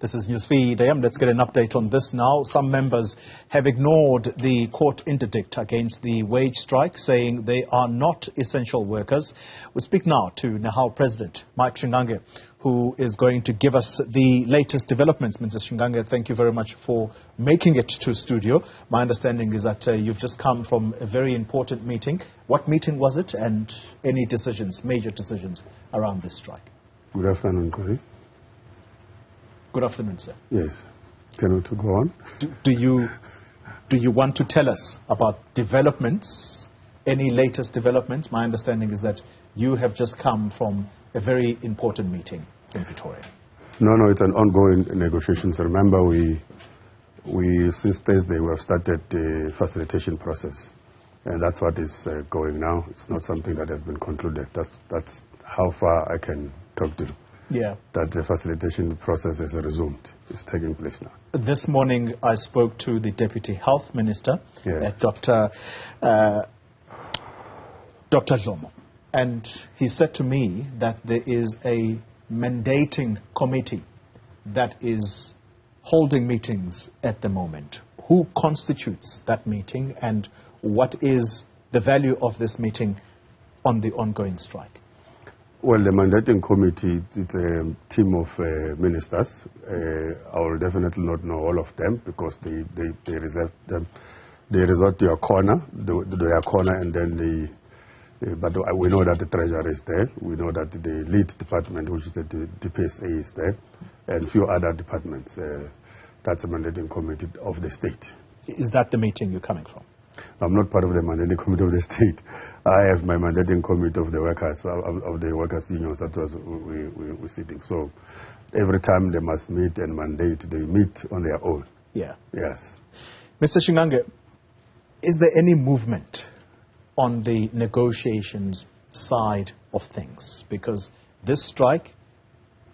This is Newsfeed AM. Let's get an update on this now. Some members have ignored the court interdict against the wage strike, saying they are not essential workers. We speak now to Nehawu President Mike Shingange, who is going to give us the latest developments. Mr. Shingange, thank you very much for making it to studio. My understanding is that you've just come from a very important meeting. What meeting was it, and any decisions, major decisions around this strike? Good afternoon, Corey. Good afternoon, sir. Yes. Can we go on? Do you want to tell us about developments, any latest developments? My understanding is that you have just come from a very important meeting in Pretoria. No, it's an ongoing negotiations. Remember, we since Thursday we have started the facilitation process, and that's what is going now. It's not something that has been concluded. That's how far I can talk to you. Yeah. That the facilitation process has resumed. It's taking place now. This morning I spoke to the Deputy Health Minister, Dr. Dlomo, and he said to me that there is a mandating committee that is holding meetings at the moment. Who constitutes that meeting, and what is the value of this meeting on the ongoing strike? Well, the mandating committee, it's a team of ministers. I will definitely not know all of them because they reserve them. They resort to their corner, and then but we know that the treasurer is there. We know that the lead department, which is the DPSA, is there, and a few other departments. That's a mandating committee of the state. Is that the meeting you're coming from? I'm not part of the mandating committee of the state. I have my mandating committee of the workers, unions that was we're sitting. So every time they must meet and mandate, they meet on their own. Yeah. Yes. Mr. Shingange, is there any movement on the negotiations side of things? Because this strike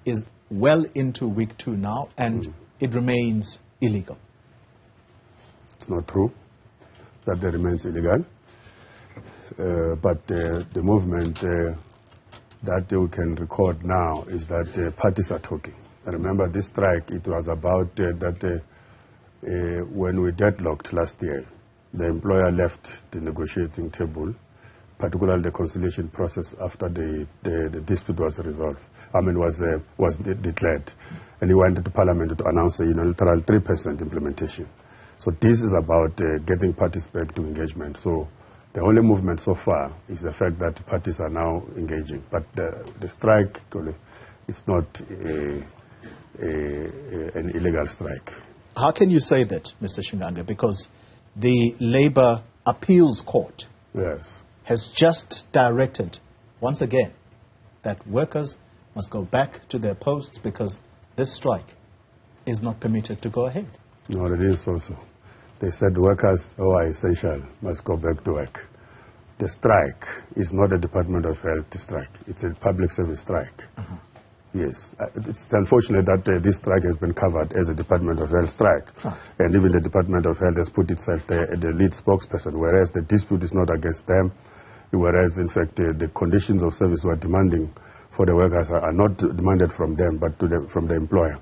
is well into week 2 now, and it remains illegal. It's not true that it remains illegal. But the movement that we can record now is that parties are talking. Remember, this strike, it was about that when we deadlocked last year, the employer left the negotiating table, particularly the conciliation process after the dispute was resolved. Was declared. And he went to Parliament to announce a unilateral 3% implementation. So this is about getting parties back to engagement. So the only movement so far is the fact that parties are now engaging. But the strike is not an illegal strike. How can you say that, Mr. Shingange? Because the Labour Appeals Court has just directed, once again, that workers must go back to their posts because this strike is not permitted to go ahead. No, it is also. They said workers who are essential must go back to work. The strike is not a Department of Health strike. It's a public service strike. Yes. It's unfortunate that this strike has been covered as a Department of Health strike. And even the Department of Health has put itself there as the lead spokesperson, whereas the dispute is not against them, whereas, in fact, the conditions of service we're demanding for the workers are not demanded from them, but from the employer.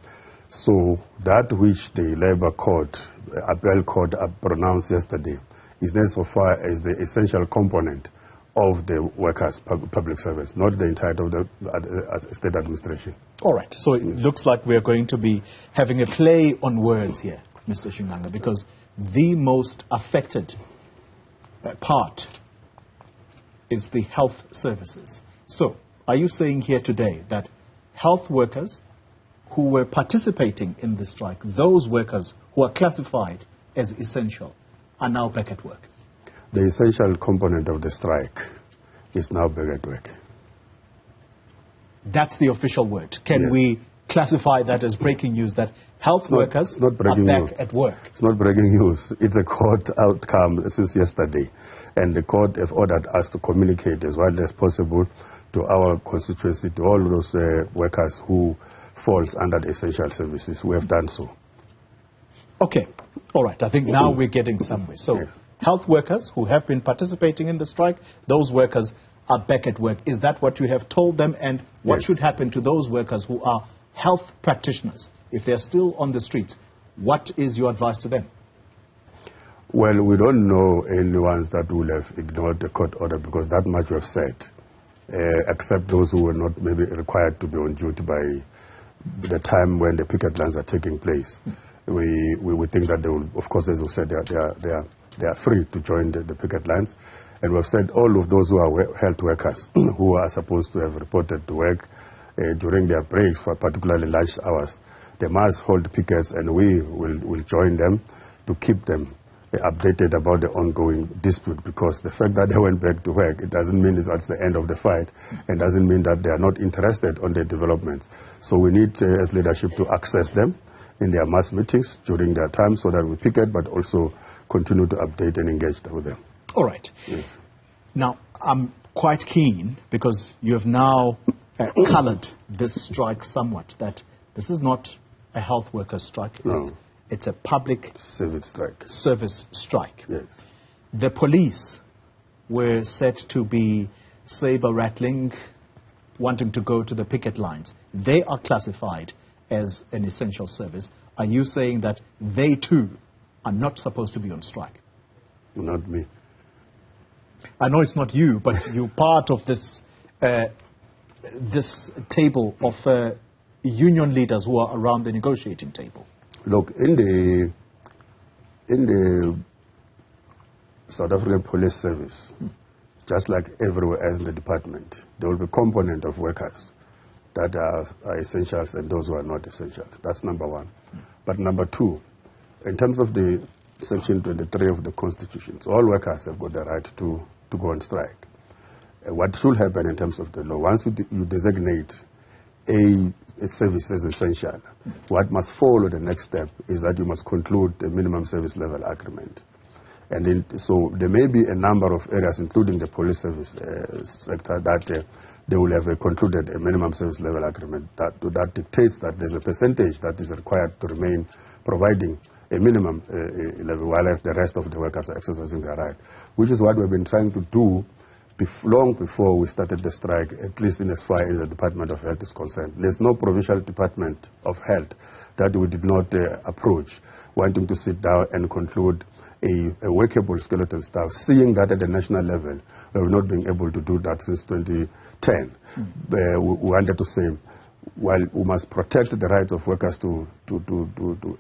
So that which the Labour Court, Appellate Court, pronounced yesterday is insofar as the essential component of the workers' public service, not the entirety of the state administration. All right. So it looks like we're going to be having a play on words here, Mr. Shingange, because the most affected part is the health services. So are you saying here today that health workers who were participating in the strike, those workers who are classified as essential, are now back at work? The essential component of the strike is now back at work. That's the official word. Can we classify that as breaking news, that health workers are back at work? It's not breaking news. It's a court outcome since yesterday. And the court have ordered us to communicate as widely as possible to our constituency, to all those workers who falls under the essential services. We have done so. Okay. All right. I think now we're getting somewhere. So health workers who have been participating in the strike, those workers are back at work. Is that what you have told them? And what should happen to those workers who are health practitioners if they're still on the streets, what is your advice to them? Well, we don't know any ones that will have ignored the court order, because that much we have said, except those who were not maybe required to be on duty by the time when the picket lines are taking place. We think that they will, of course, as we said, they are free to join the picket lines. And we've said all of those who are health workers who are supposed to have reported to work during their breaks for particularly lunch hours, they must hold pickets, and we will join them to keep them updated about the ongoing dispute, because the fact that they went back to work, it doesn't mean that's the end of the fight, and doesn't mean that they are not interested on the developments. So we need, as leadership, to access them in their mass meetings during their time, so that we picket, but also continue to update and engage with them. All right. Yes. Now, I'm quite keen, because you have now colored this strike somewhat, that this is not a health workers' strike. No. It's a public service strike. Yes. The police were said to be saber-rattling, wanting to go to the picket lines. They are classified as an essential service. Are you saying that they too are not supposed to be on strike? Not me. I know it's not you, but you're part of this this table of union leaders who are around the negotiating table. Look, in the South African Police Service, just like everywhere else in the department, there will be a component of workers that are essentials and those who are not essentials. That's number one. But number two, in terms of the Section 23 of the Constitution, all workers have got the right to go on strike. What should happen in terms of the law, once you designate a service as essential, what must follow the next step is that you must conclude the minimum service level agreement. And so there may be a number of areas, including the police service sector, that they will have concluded a minimum service level agreement that dictates that there's a percentage that is required to remain providing a minimum level, while the rest of the workers are exercising their right, which is what we've been trying to do long before we started the strike, at least in as far as the Department of Health is concerned. There's no provincial Department of Health that we did not approach, wanting to sit down and conclude a workable skeleton staff, seeing that at the national level, we have not been able to do that since 2010. We wanted to say, well, we must protect the rights of workers to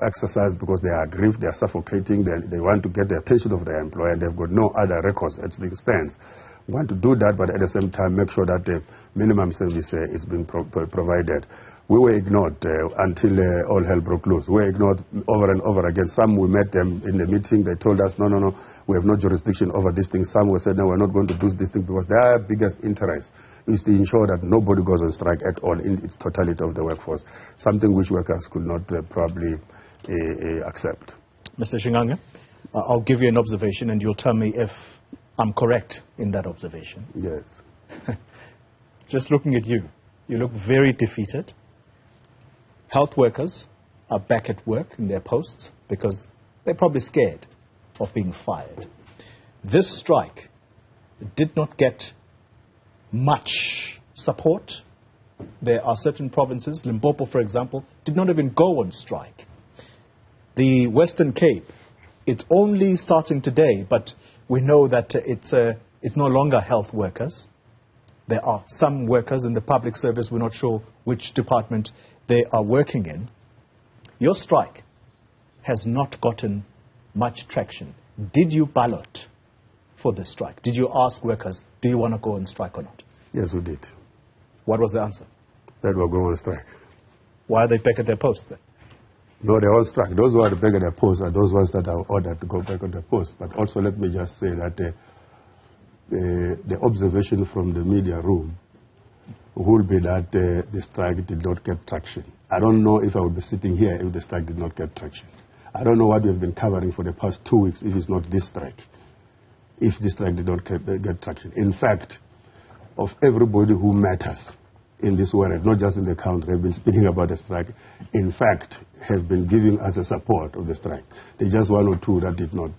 exercise, because they are aggrieved, they are suffocating, they want to get the attention of their employer, and they've got no other records as it stands. We want to do that, but at the same time make sure that the minimum service is being provided. We were ignored until all hell broke loose. We were ignored over and over again. Some, we met them in the meeting, they told us, no, we have no jurisdiction over this thing. Some said, no, we're not going to do this thing, because their biggest interest is to ensure that nobody goes on strike at all in its totality of the workforce, something which workers could not probably accept. Mr. Shingange, I'll give you an observation and you'll tell me if I'm correct in that observation. Yes. Just looking at you, you look very defeated. Health workers are back at work in their posts because they're probably scared of being fired. This strike did not get much support. There are certain provinces, Limpopo for example, did not even go on strike. The Western Cape, it's only starting today, but we know that it's no longer health workers. There are some workers in the public service, we're not sure which department they are working in. Your strike has not gotten much traction. Did you ballot for the strike? Did you ask workers, do you want to go on strike or not? Yes, we did. What was the answer? That we're going on strike. Why are they back at their posts then? No, they're on strike. Those who are back at their posts are those ones that are ordered to go back on their posts. But also let me just say that the observation from the media room would be that the strike did not get traction. I don't know if I would be sitting here if the strike did not get traction. I don't know what we have been covering for the past 2 weeks if it's not this strike, if this strike did not get traction. In fact, of everybody who matters in this world, not just in the country, have been speaking about the strike, in fact, have been giving us a support of the strike. There's just one or two that did not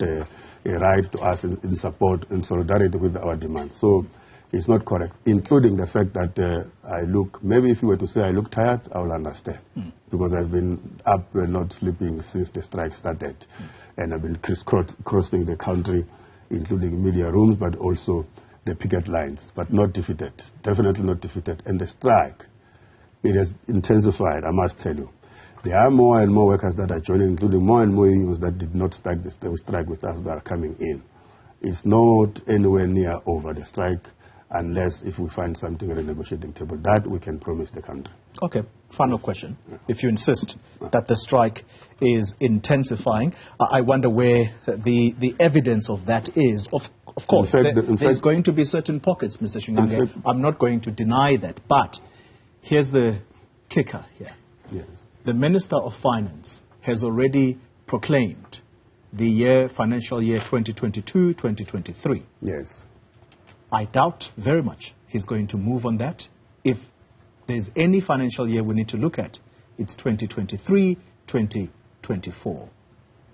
write to us in support, in solidarity with our demands. So It's not correct, including the fact that maybe if you were to say I look tired, I will understand. Because I've been up and not sleeping since the strike started. And I've been crossing the country, including media rooms, but also the picket lines, but not defeated, definitely not defeated. And the strike, it has intensified, I must tell you. There are more and more workers that are joining, including more and more unions that did not strike the strike with us that are coming in. It's not anywhere near over the strike, unless if we find something at the negotiating table. That we can promise the country. Okay, final question. If you insist that the strike is intensifying, I wonder where the evidence of that is. Of course, there's going to be certain pockets, Mr. Shingange. I'm not going to deny that. But here's the kicker here. Yes. The Minister of Finance has already proclaimed the financial year 2022-2023. Yes. I doubt very much he's going to move on that. If there's any financial year we need to look at, it's 2023-2024.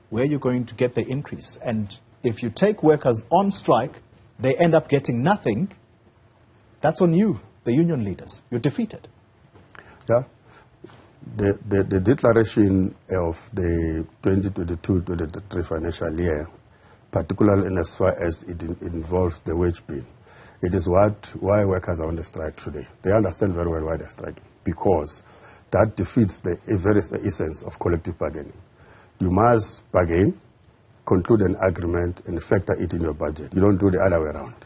Where are you going to get the increase? And if you take workers on strike, they end up getting nothing. That's on you, the union leaders. You're defeated. Yeah. The declaration of the 2022-2023 financial year, particularly in as far as it involves the wage bill, it is why workers are on the strike today. They understand very well why they're striking, because that defeats the very essence of collective bargaining. You must bargain, conclude an agreement, and factor it in your budget. You don't do the other way around.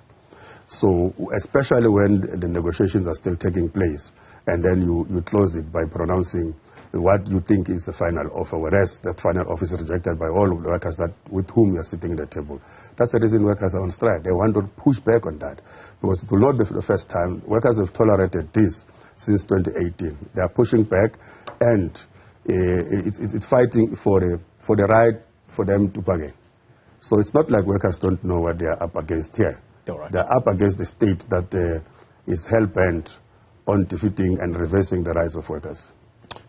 So, especially when the negotiations are still taking place, and then you close it by pronouncing what you think is the final offer, whereas that final offer is rejected by all of the workers with whom you are sitting at the table. That's the reason workers are on strike. They want to push back on that, because it will not be the first time. Workers have tolerated this since 2018. They are pushing back, and it's fighting for the right for them to bargain. So it's not like workers don't know what they are up against here. Right. They are up against the state that is hell-bent on defeating and reversing the rights of workers.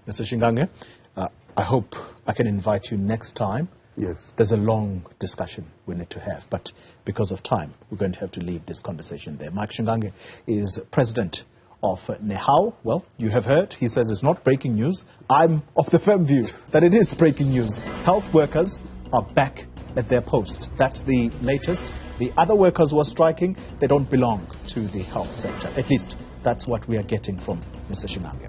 Mr. Shingange, I hope I can invite you next time. Yes. There's a long discussion we need to have, but because of time, we're going to have to leave this conversation there. Mike Shingange is president of Nehawu. Well, you have heard, he says it's not breaking news. I'm of the firm view that it is breaking news. Health workers are back at their posts. That's the latest. The other workers who are striking, they don't belong to the health sector. At least that's what we are getting from Mr. Shingange.